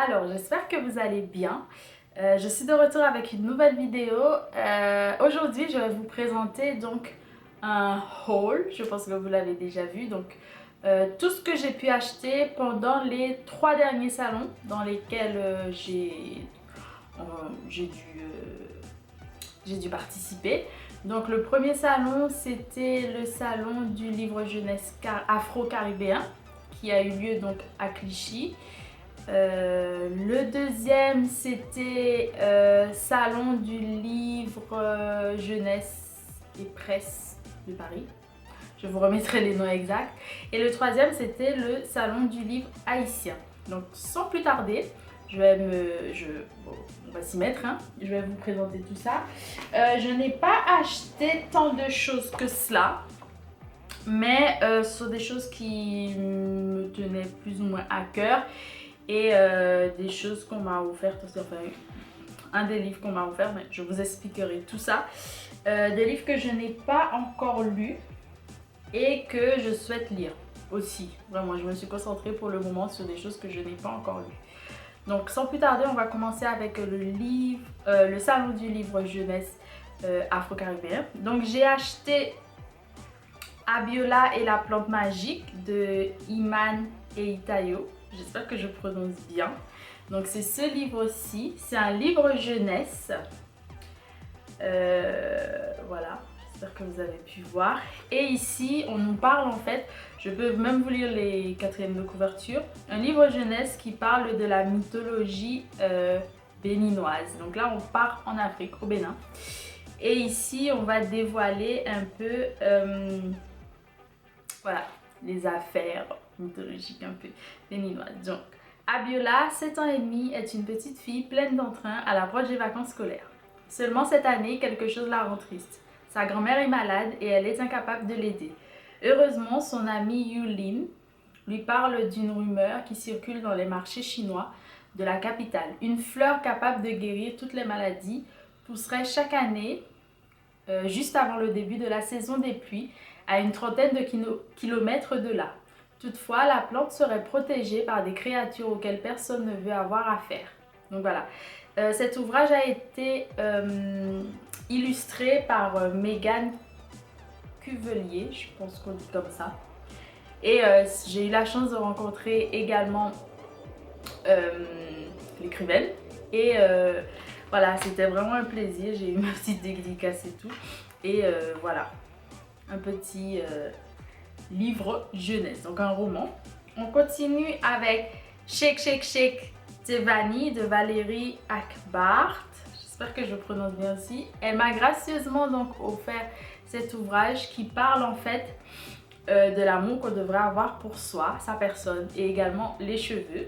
Alors, j'espère que vous allez bien. Je suis de retour avec une nouvelle vidéo. Aujourd'hui, je vais vous présenter donc un haul. Je pense que vous l'avez déjà vu. Donc, tout ce que j'ai pu acheter pendant les 3 derniers salons dans lesquels j'ai dû participer. Donc, le premier salon, c'était le salon du livre jeunesse afro-caribéen qui a eu lieu donc à Clichy. Le deuxième, c'était Salon du livre jeunesse et presse de Paris. Je vous remettrai les noms exacts. Et le troisième, c'était le Salon du livre haïtien. Donc, sans plus tarder, on va s'y mettre, hein. Je vais vous présenter tout ça. Je n'ai pas acheté tant de choses que cela. Mais ce sont des choses qui me tenaient plus ou moins à cœur. Et des choses qu'on m'a offertes aussi, enfin un des livres qu'on m'a offert, mais je vous expliquerai tout ça. Des livres que je n'ai pas encore lus et que je souhaite lire aussi. Vraiment, je me suis concentrée pour le moment sur des choses que je n'ai pas encore lues. Donc sans plus tarder, on va commencer avec le salon du livre jeunesse afro-caribéen. Donc j'ai acheté Abiola et la plante magique de Iman et Itayo. J'espère que je prononce bien. Donc c'est ce livre-ci. C'est un livre jeunesse. Voilà, j'espère que vous avez pu voir. Et ici, on nous parle en fait, je peux même vous lire les quatrièmes de couverture. Un livre jeunesse qui parle de la mythologie béninoise. Donc là, on part en Afrique, au Bénin. Et ici, on va dévoiler un peu... voilà, les affaires mythologiques un peu béninoises. Donc, Abiola, 7 ans et demi, est une petite fille pleine d'entrain à l'approche des vacances scolaires. Seulement cette année, quelque chose la rend triste. Sa grand-mère est malade et elle est incapable de l'aider. Heureusement, son amie Yulin lui parle d'une rumeur qui circule dans les marchés chinois de la capitale. Une fleur capable de guérir toutes les maladies pousserait chaque année, juste avant le début de la saison des pluies, à une trentaine de kilomètres de là. Toutefois, la plante serait protégée par des créatures auxquelles personne ne veut avoir affaire. Donc voilà, cet ouvrage a été illustré par Megan Cuvelier, je pense qu'on dit comme ça. Et j'ai eu la chance de rencontrer également l'écrivaine. Et voilà, c'était vraiment un plaisir, j'ai eu ma petite dédicace et tout. Et voilà, un petit livre jeunesse, donc un roman. On continue avec Shake Shake Shake Tevani de Valérie Akbart. J'espère que je prononce bien aussi. Elle m'a gracieusement donc offert cet ouvrage qui parle en fait de l'amour qu'on devrait avoir pour soi, sa personne et également les cheveux.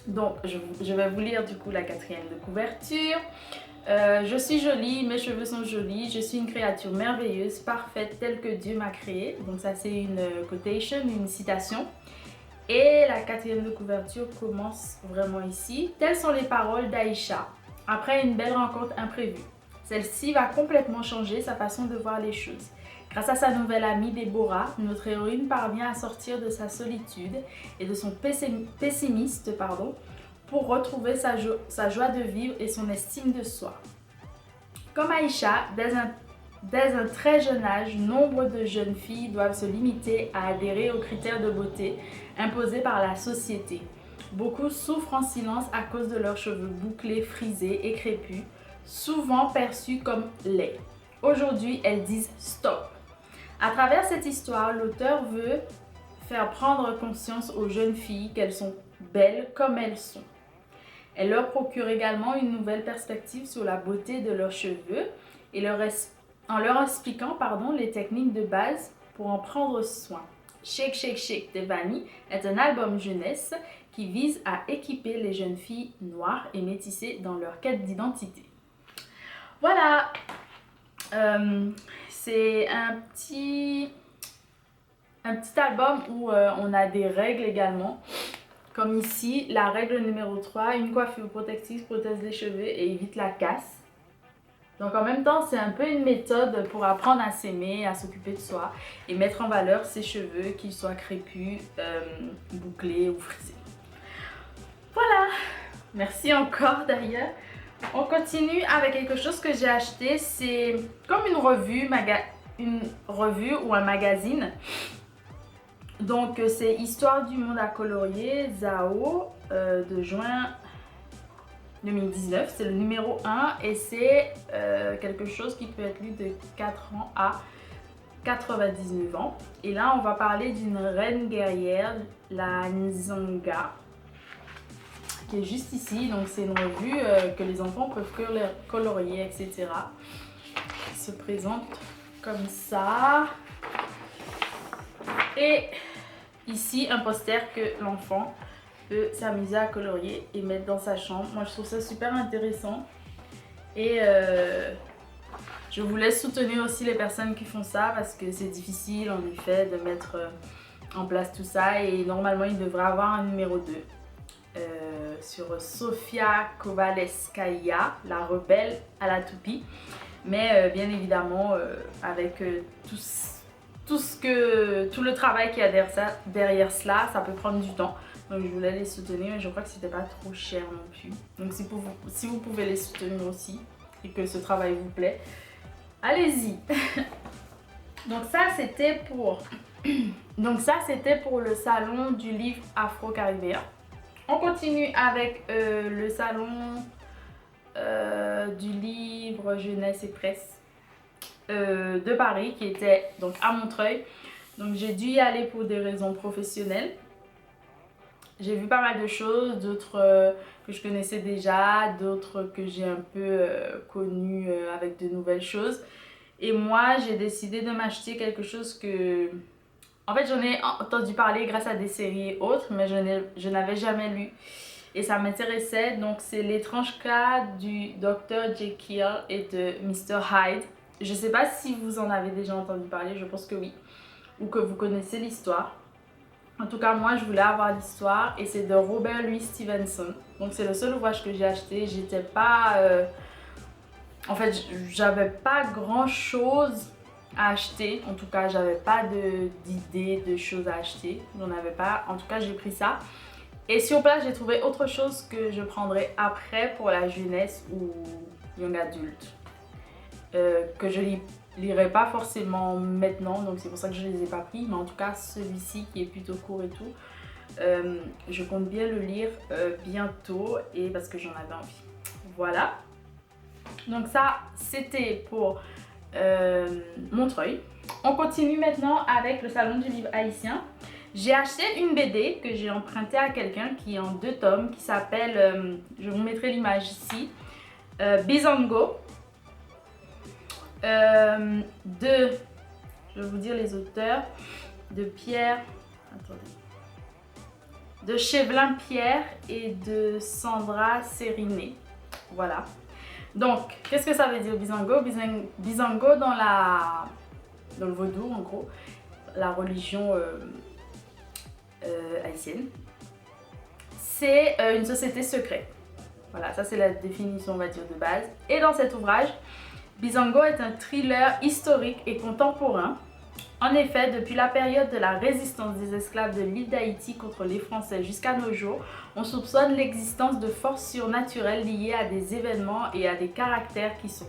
Donc je vais vous lire du coup la quatrième de couverture. Je suis jolie, mes cheveux sont jolis, je suis une créature merveilleuse, parfaite telle que Dieu m'a créée. Donc ça c'est une quotation, une citation. Et la quatrième de couverture commence vraiment ici. Telles sont les paroles d'Aïcha après une belle rencontre imprévue. Celle-ci va complètement changer sa façon de voir les choses. Grâce à sa nouvelle amie Déborah, notre héroïne parvient à sortir de sa solitude et de son pessimiste pour retrouver sa joie de vivre et son estime de soi. Comme Aïcha, dès un très jeune âge, nombre de jeunes filles doivent se limiter à adhérer aux critères de beauté imposés par la société. Beaucoup souffrent en silence à cause de leurs cheveux bouclés, frisés et crépus, souvent perçus comme laids. Aujourd'hui, elles disent stop. À travers cette histoire, l'auteur veut faire prendre conscience aux jeunes filles qu'elles sont belles comme elles sont. Elle leur procure également une nouvelle perspective sur la beauté de leurs cheveux et en leur expliquant les techniques de base pour en prendre soin. Shake Shake Shake Tevani est un album jeunesse qui vise à équiper les jeunes filles noires et métissées dans leur quête d'identité. Voilà, c'est un petit album où on a des règles également. Comme ici, la règle numéro 3, une coiffure protectrice protège les cheveux et évite la casse. Donc en même temps, c'est un peu une méthode pour apprendre à s'aimer, à s'occuper de soi et mettre en valeur ses cheveux, qu'ils soient crépus, bouclés ou frisés. Voilà! Merci encore d'ailleurs. On continue avec quelque chose que j'ai acheté. C'est comme une revue ou un magazine. Donc c'est Histoire du monde à colorier, Zao, de juin 2019. C'est le numéro 1 et c'est quelque chose qui peut être lu de 4 ans à 99 ans. Et là on va parler d'une reine guerrière, la Nzonga, qui est juste ici. Donc c'est une revue que les enfants peuvent colorier, etc. Elle se présente comme ça. Et ici un poster que l'enfant peut s'amuser à colorier et mettre dans sa chambre. Moi je trouve ça super intéressant. Et je voulais soutenir aussi les personnes qui font ça parce que c'est difficile en effet de mettre en place tout ça. Et normalement il devrait avoir un numéro 2. Sur Sofia Kovalevskaya, la rebelle à la toupie. Mais bien évidemment, avec tout le travail qu'il y a derrière cela, ça peut prendre du temps. Donc je voulais les soutenir et je crois que c'était pas trop cher non plus. Donc si vous pouvez les soutenir aussi et que ce travail vous plaît, allez-y. Donc ça c'était pour le salon du livre afro-caribéen. On continue avec le salon du livre jeunesse et presse de Paris qui était donc à Montreuil. Donc j'ai dû y aller pour des raisons professionnelles. J'ai vu pas mal de choses, d'autres que je connaissais déjà, d'autres que j'ai un peu connues avec de nouvelles choses. Et moi j'ai décidé de m'acheter quelque chose que... En fait, j'en ai entendu parler grâce à des séries et autres, mais je n'avais jamais lu. Et ça m'intéressait. Donc, c'est l'étrange cas du Dr. Jekyll et de Mr. Hyde. Je ne sais pas si vous en avez déjà entendu parler, je pense que oui. Ou que vous connaissez l'histoire. En tout cas, moi, je voulais avoir l'histoire. Et c'est de Robert Louis Stevenson. Donc, c'est le seul ouvrage que j'ai acheté. J'étais pas... En fait, j'avais pas grand-chose à acheter. En tout cas, j'avais pas d'idée de choses à acheter. J'en avais pas. En tout cas, j'ai pris ça. Et sur place, j'ai trouvé autre chose que je prendrai après pour la jeunesse ou young adulte. Que je lirai pas forcément maintenant. Donc c'est pour ça que je les ai pas pris. Mais en tout cas, celui-ci qui est plutôt court et tout. Je compte bien le lire bientôt. Et parce que j'en avais envie. Voilà. Donc ça, c'était pour... Montreuil. On continue maintenant avec le salon du livre haïtien. J'ai acheté une BD que j'ai empruntée à quelqu'un qui est en 2 tomes qui s'appelle, je vous mettrai l'image ici, Bizango. Je vais vous dire les auteurs, de Chevelin Pierre et de Sandra Sériné. Voilà. Donc, qu'est-ce que ça veut dire Bizango? Bizango dans le vaudou, en gros, la religion haïtienne. C'est une société secrète. Voilà, ça c'est la définition, on va dire, de base. Et dans cet ouvrage, Bizango est un thriller historique et contemporain. En effet, depuis la période de la résistance des esclaves de l'île d'Haïti contre les Français jusqu'à nos jours, on soupçonne l'existence de forces surnaturelles liées à des événements et à des caractères qui sont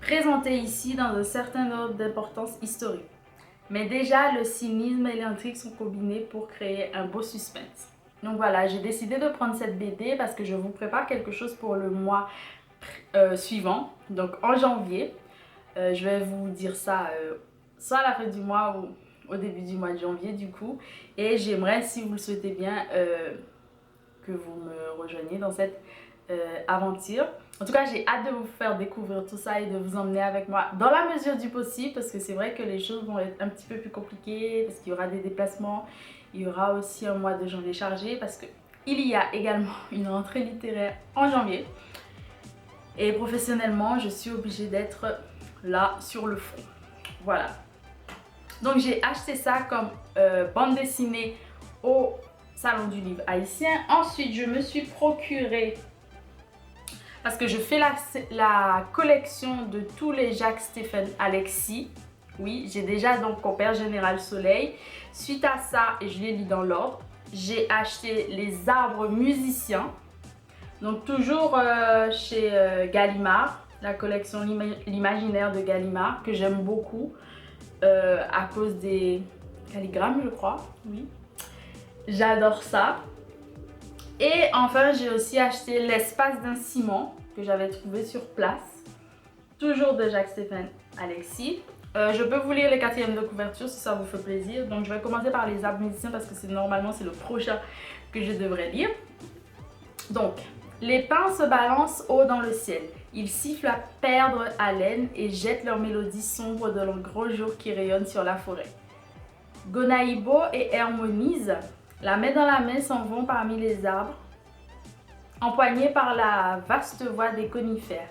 présentés ici dans un certain ordre d'importance historique. Mais déjà, le cynisme et l'intrigue sont combinés pour créer un beau suspense. Donc voilà, j'ai décidé de prendre cette BD parce que je vous prépare quelque chose pour le mois suivant, donc en janvier. Je vais vous dire ça soit à la fin du mois ou au début du mois de janvier du coup. Et j'aimerais, si vous le souhaitez bien, que vous me rejoigniez dans cette aventure. En tout cas, j'ai hâte de vous faire découvrir tout ça et de vous emmener avec moi dans la mesure du possible, parce que c'est vrai que les choses vont être un petit peu plus compliquées, parce qu'il y aura des déplacements, il y aura aussi un mois de janvier chargé, parce qu'il y a également une rentrée littéraire en janvier. Et professionnellement, je suis obligée d'être là sur le front. Voilà. Donc j'ai acheté ça comme bande dessinée au salon du livre haïtien. Ensuite, je me suis procuré, parce que je fais la collection de tous les Jacques-Stéphane Alexis. Oui, j'ai déjà donc Compère Général Soleil. Suite à ça, et je les lis dans l'ordre, j'ai acheté Les Arbres Musiciens Donc toujours chez Gallimard, la collection L'Imaginaire de Gallimard, que j'aime beaucoup à cause des calligrammes, je crois. Oui, j'adore ça. Et enfin, j'ai aussi acheté L'espace d'un ciment que j'avais trouvé sur place, toujours de Jacques-Stéphane Alexis. Je peux vous lire les quatrièmes de couverture si ça vous fait plaisir. Donc je vais commencer par les arbres musiciens parce que normalement c'est le prochain que je devrais lire. Donc, les pins se balancent haut dans le ciel. Ils sifflent à perdre haleine et jettent leur mélodie sombre dans le gros jour qui rayonne sur la forêt. Gonaïbo et Hermonise, la main dans la main, s'en vont parmi les arbres, empoignés par la vaste voie des conifères.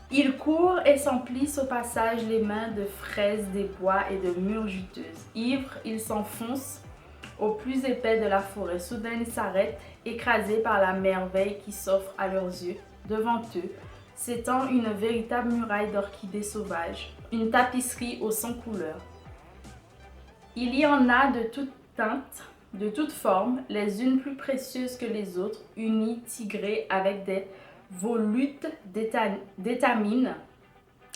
Ils courent et s'emplissent au passage les mains de fraises des bois et de mûres juteuses. Ivres, ils s'enfoncent au plus épais de la forêt. Soudain, ils s'arrêtent, écrasés par la merveille qui s'offre à leurs yeux. Devant eux s'étend une véritable muraille d'orchidées sauvages, une tapisserie aux 100 couleurs. Il y en a de toutes teintes, de toutes formes, les unes plus précieuses que les autres, unies, tigrées avec des volutes d'étamines,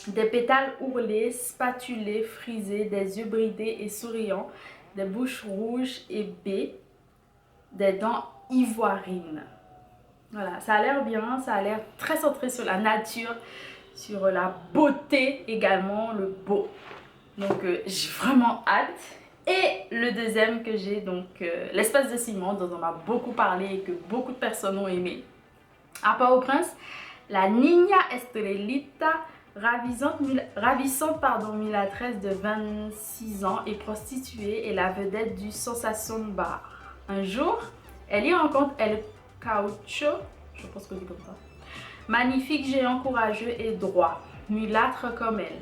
des pétales ourlés, spatulés, frisés, des yeux bridés et souriants, des bouches rouges et baies, des dents ivoirines. Voilà, ça a l'air bien, ça a l'air très centré sur la nature, sur la beauté également, le beau. Donc j'ai vraiment hâte. Et le deuxième que j'ai, donc L'espace de ciment, dont on m'a beaucoup parlé et que beaucoup de personnes ont aimé. À Port-au-Prince, la Niña Estrelita, ravissante mulâtresse de 26 ans et prostituée, est la vedette du Sensation Bar. Un jour, elle y rencontre El Caucho, je pense qu'on dit comme ça, magnifique géant courageux et droit, mulâtre comme elle.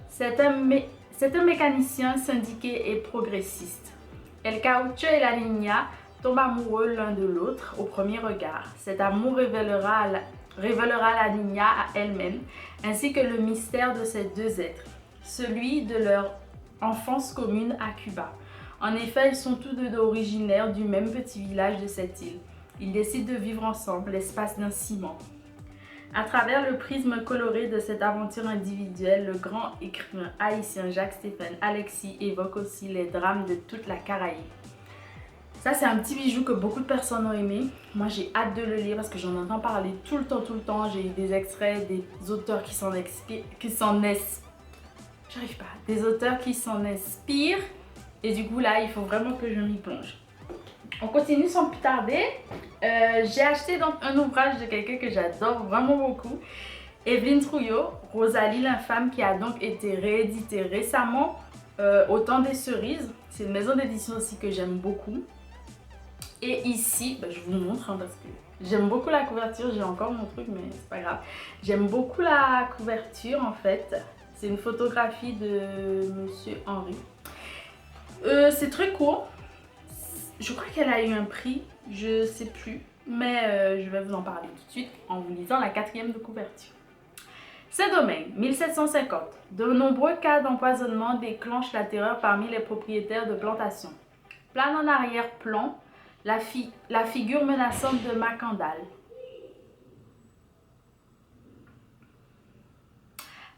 C'est un mécanicien syndiqué et progressiste. El Caucho et la Niña tombent amoureux l'un de l'autre au premier regard. Cet amour révélera la Niña à elle-même, ainsi que le mystère de ces deux êtres, celui de leur enfance commune à Cuba. En effet, ils sont tous deux originaires du même petit village de cette île. Ils décident de vivre ensemble l'espace d'un ciment. À travers le prisme coloré de cette aventure individuelle, le grand écrivain haïtien Jacques-Stéphane Alexis évoque aussi les drames de toute la Caraïbe. Ça, c'est un petit bijou que beaucoup de personnes ont aimé. Moi, j'ai hâte de le lire parce que j'en entends parler tout le temps. J'ai eu des extraits, des auteurs qui s'en inspirent. Et du coup, là, il faut vraiment que je m'y plonge. On continue sans plus tarder. J'ai acheté donc un ouvrage de quelqu'un que j'adore vraiment beaucoup. Evelyne Trouillot, Rosalie l'infâme, qui a donc été réédité récemment au Temps des Cerises. C'est une maison d'édition aussi que j'aime beaucoup. Et ici, je vous montre parce que j'aime beaucoup la couverture. J'ai encore mon truc, mais c'est pas grave. J'aime beaucoup la couverture en fait. C'est une photographie de Monsieur Henry. C'est très court. Je crois qu'elle a eu un prix, je sais plus. Mais je vais vous en parler tout de suite en vous lisant la quatrième de couverture. Saint-Domingue, 1750. De nombreux cas d'empoisonnement déclenchent la terreur parmi les propriétaires de plantations. Plane en arrière-plan la figure menaçante de Macandal.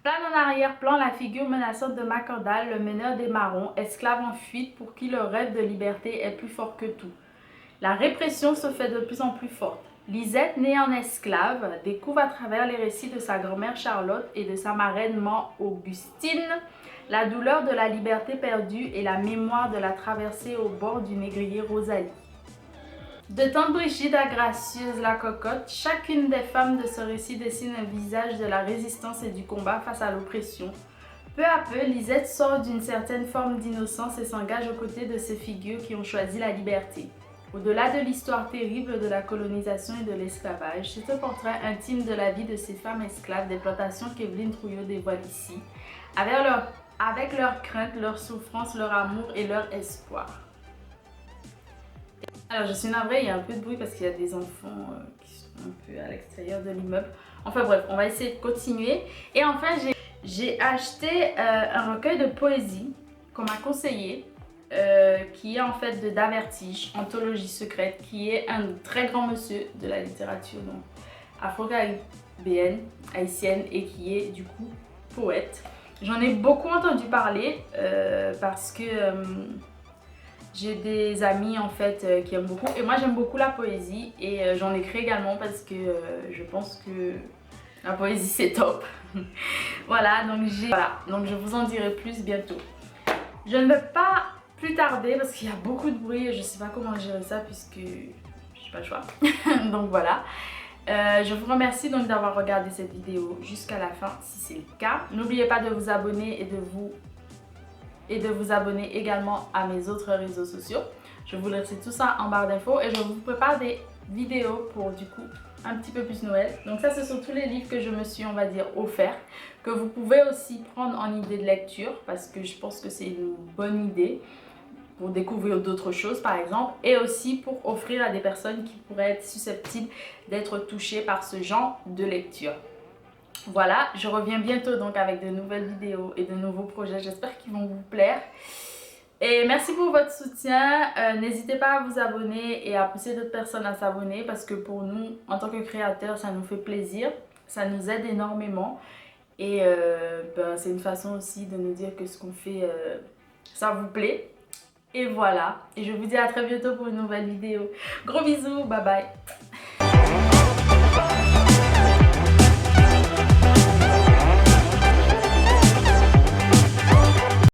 Plane en arrière-plan la figure menaçante de Macandal, le meneur des Marrons, esclave en fuite pour qui le rêve de liberté est plus fort que tout. La répression se fait de plus en plus forte. Lisette, née en esclave, découvre à travers les récits de sa grand-mère Charlotte et de sa marraine Mère Augustine la douleur de la liberté perdue et la mémoire de la traversée au bord du négrier Rosalie. De tante Brigitte à gracieuse la cocotte, chacune des femmes de ce récit dessine un visage de la résistance et du combat face à l'oppression. Peu à peu, Lisette sort d'une certaine forme d'innocence et s'engage aux côtés de ces figures qui ont choisi la liberté. Au-delà de l'histoire terrible de la colonisation et de l'esclavage, c'est un portrait intime de la vie de ces femmes esclaves des plantations qu'Evelyne Trouillot dévoile ici, avec leurs craintes, leurs souffrances, leur amour et leur espoir. Alors je suis navrée, il y a un peu de bruit parce qu'il y a des enfants qui sont un peu à l'extérieur de l'immeuble. Enfin bref, on va essayer de continuer. Et enfin, j'ai acheté un recueil de poésie qu'on m'a conseillé. qui est en fait de Davertige, Anthologie secrète, qui est un très grand monsieur de la littérature donc afro-caribéenne, haïtienne et qui est du coup poète. J'en ai beaucoup entendu parler parce que j'ai des amis en fait qui aiment beaucoup et moi j'aime beaucoup la poésie et j'en écris également parce que je pense que la poésie c'est top. Voilà, donc je vous en dirai plus bientôt. Je ne vais pas plus tarder parce qu'il y a beaucoup de bruit et je ne sais pas comment gérer ça puisque je n'ai pas le choix. Donc voilà. Je vous remercie donc d'avoir regardé cette vidéo jusqu'à la fin si c'est le cas. N'oubliez pas de vous abonner et de vous abonner également à mes autres réseaux sociaux. Je vous laisse tout ça en barre d'infos et je vous prépare des vidéos pour du coup un petit peu plus Noël. Donc ça, ce sont tous les livres que je me suis, on va dire, offerts, que vous pouvez aussi prendre en idée de lecture parce que je pense que c'est une bonne idée pour découvrir d'autres choses par exemple et aussi pour offrir à des personnes qui pourraient être susceptibles d'être touchées par ce genre de lecture. Voilà, je reviens bientôt donc avec de nouvelles vidéos et de nouveaux projets, j'espère qu'ils vont vous plaire. Et merci pour votre soutien, n'hésitez pas à vous abonner et à pousser d'autres personnes à s'abonner parce que pour nous, en tant que créateurs, ça nous fait plaisir, ça nous aide énormément et c'est une façon aussi de nous dire que ce qu'on fait, ça vous plaît. Et voilà, et je vous dis à très bientôt pour une nouvelle vidéo. Gros bisous, bye bye.